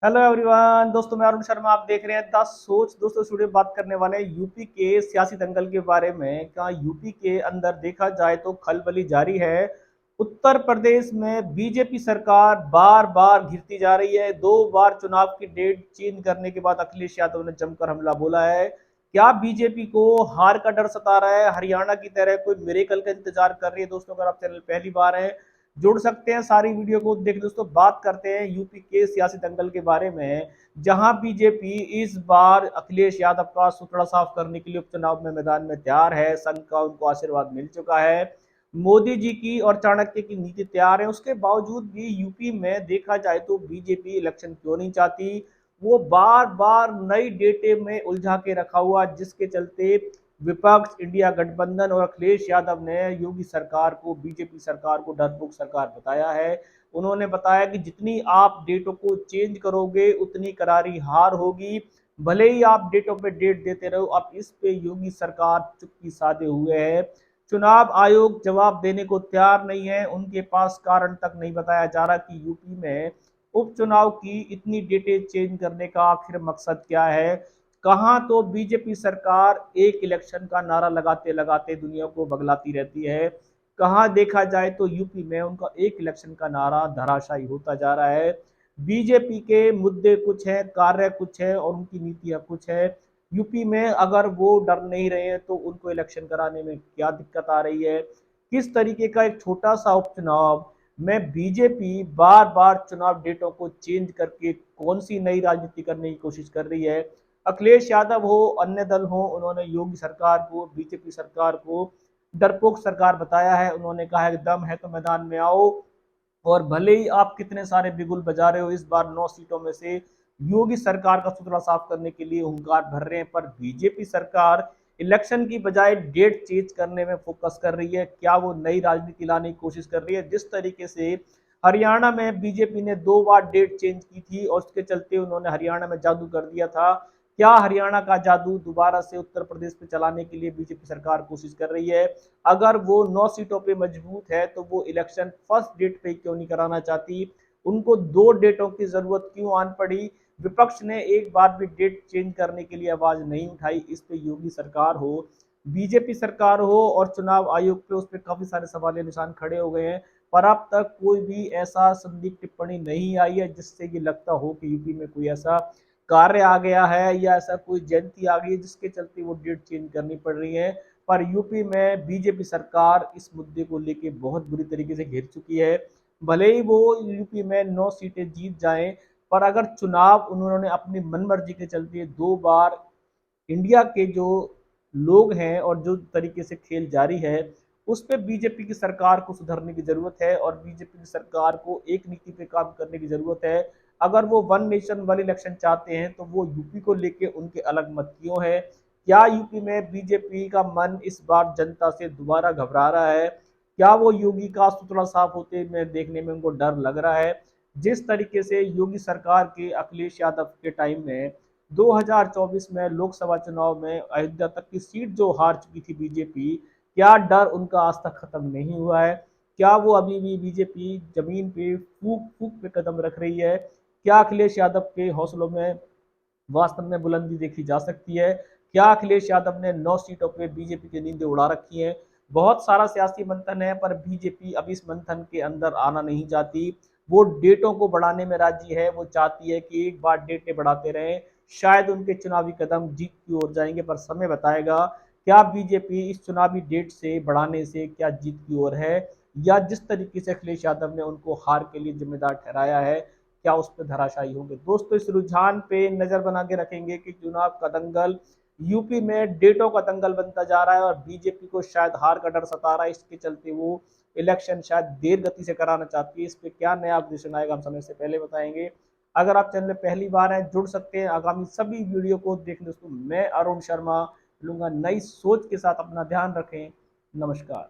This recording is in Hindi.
हेलो एवरीवन दोस्तों, मैं अरुण शर्मा। आप देख रहे हैं द सोच। दोस्तों स्टूडियो बात करने वाले हैं यूपी के सियासी दंगल के बारे में। क्या यूपी के अंदर देखा जाए तो खलबली जारी है। उत्तर प्रदेश में बीजेपी सरकार बार बार घिरती जा रही है। 2 बार चुनाव की डेट चेंज करने के बाद अखिलेश यादव ने जमकर हमला बोला है। क्या बीजेपी को हार का डर सता रहा है? हरियाणा की तरह कोई मिरेकल का इंतजार कर रही है? दोस्तों अगर आप चैनल पहली बार है, जुड़ सकते हैं, सारी वीडियो को देख। दोस्तों बात करते हैं यूपी के सियासी दंगल के बारे में, जहां बीजेपी इस बार अखिलेश यादव का सुथरा साफ करने के लिए उपचुनाव में मैदान में तैयार है। संघ का उनको आशीर्वाद मिल चुका है। मोदी जी की और चाणक्य की नीति तैयार है। उसके बावजूद भी यूपी में देखा जाए तो बीजेपी इलेक्शन क्यों नहीं चाहती? वो बार बार नई डेटे में उलझा के रखा हुआ, जिसके चलते विपक्ष, इंडिया गठबंधन और अखिलेश यादव ने योगी सरकार को, बीजेपी सरकार को डरपोक सरकार बताया है। उन्होंने बताया कि जितनी आप डेटों को चेंज करोगे उतनी करारी हार होगी। भले ही आप डेटों पे डेट देते रहो। अब इस पे योगी सरकार चुप्पी साधे हुए है। चुनाव आयोग जवाब देने को तैयार नहीं है। उनके पास कारण तक नहीं बताया जा रहा कि यूपी में उपचुनाव की इतनी डेटें चेंज करने का आखिर मकसद क्या है। कहां तो बीजेपी सरकार एक इलेक्शन का नारा लगाते लगाते दुनिया को बगलाती रहती है, कहां देखा जाए तो यूपी में उनका एक इलेक्शन का नारा धराशायी होता जा रहा है। बीजेपी के मुद्दे कुछ है, कार्य कुछ है और उनकी नीतियां कुछ है। यूपी में अगर वो डर नहीं रहे हैं तो उनको इलेक्शन कराने में क्या दिक्कत आ रही है? किस तरीके का एक छोटा सा उपचुनाव में बीजेपी बार बार चुनाव डेटों को चेंज करके कौन सी नई राजनीति करने की कोशिश कर रही है? अखिलेश यादव हो, अन्य दल हो, उन्होंने योगी सरकार को, बीजेपी सरकार को डरपोक सरकार बताया है। उन्होंने कहा है दम है तो मैदान में आओ। और भले ही आप कितने सारे बिगुल बजा रहे हो, इस बार 9 सीटों में से योगी सरकार का सुथरा साफ करने के लिए हुंकार भर रहे हैं, पर बीजेपी सरकार इलेक्शन की बजाय डेट चेंज करने में फोकस कर रही है। क्या वो नई राजनीति लाने की कोशिश कर रही है? जिस तरीके से हरियाणा में बीजेपी ने 2 बार डेट चेंज की थी और उसके चलते उन्होंने हरियाणा में जादू कर दिया था। क्या हरियाणा का जादू दोबारा से उत्तर प्रदेश में चलाने के लिए बीजेपी सरकार कोशिश कर रही है? अगर वो 9 सीटों पे मजबूत है तो वो इलेक्शन फर्स्ट डेट पे क्यों नहीं कराना चाहती? उनको 2 डेटों की जरूरत क्यों आन पड़ी? विपक्ष ने एक बार भी डेट चेंज करने के लिए आवाज नहीं उठाई। इस पे योगी सरकार हो, बीजेपी सरकार हो और चुनाव आयोग पे, उस पर काफी सारे सवाल निशान खड़े हो गए हैं। पर अब तक कोई भी ऐसा संदिग्ध टिप्पणी नहीं आई है जिससे ये लगता हो कि यूपी में कोई ऐसा कार्य आ गया है या ऐसा कोई जयंती आ गई है जिसके चलते वो डेट चेंज करनी पड़ रही है। पर यूपी में बीजेपी सरकार इस मुद्दे को लेके बहुत बुरी तरीके से घिर चुकी है। भले ही वो यूपी में 9 सीटें जीत जाएं, पर अगर चुनाव उन्होंने अपनी मनमर्जी के चलते 2 बार, इंडिया के जो लोग हैं और जो तरीके से खेल जारी है, उस पर बीजेपी की सरकार को सुधरने की जरूरत है और बीजेपी की सरकार को एक नीति पे काम करने की जरूरत है। अगर वो वन नेशन वन इलेक्शन चाहते हैं तो वो यूपी को लेके उनके अलग मत क्यों है? क्या यूपी में बीजेपी का मन इस बार जनता से दोबारा घबरा रहा है? क्या वो योगी का सुतला साफ होते में देखने में उनको डर लग रहा है? जिस तरीके से योगी सरकार के अखिलेश यादव के टाइम में 2024 में लोकसभा चुनाव में अयोध्या तक की सीट जो हार चुकी थी बीजेपी, क्या डर उनका आज तक खत्म नहीं हुआ है? क्या वो अभी भी बीजेपी जमीन पे फूक फूक पे कदम रख रही है? क्या अखिलेश यादव के हौसलों में वास्तव में बुलंदी देखी जा सकती है? क्या अखिलेश यादव ने 9 सीटों पे बीजेपी की नींदें उड़ा रखी हैं? बहुत सारा सियासी मंथन है, पर बीजेपी अब इस मंथन के अंदर आना नहीं चाहती। वो डेटों को बढ़ाने में राजी है। वो चाहती है कि एक बार डेटें बढ़ाते रहें। शायद उनके चुनावी कदम जीत की ओर जाएंगे, पर समय बताएगा। क्या बीजेपी इस चुनावी डेट से बढ़ाने से क्या जीत की ओर है, या जिस तरीके से अखिलेश यादव ने उनको हार के लिए जिम्मेदार ठहराया है, क्या उस पर धराशायी होंगे? दोस्तों इस रुझान पे नजर बना के रखेंगे कि चुनाव का दंगल यूपी में डेटों का दंगल बनता जा रहा है और बीजेपी को शायद हार का डर सता रहा है। इसके चलते वो इलेक्शन शायद देर गति से कराना चाहती है। इस पे क्या नया अपडेशन आएगा हम समय से पहले बताएंगे। अगर आप चैनल में पहली बार हैं, जुड़ सकते हैं आगामी सभी वीडियो को देखने। दोस्तों मैं अरुण शर्मा लूंगा नई सोच के साथ। अपना ध्यान रखें। नमस्कार।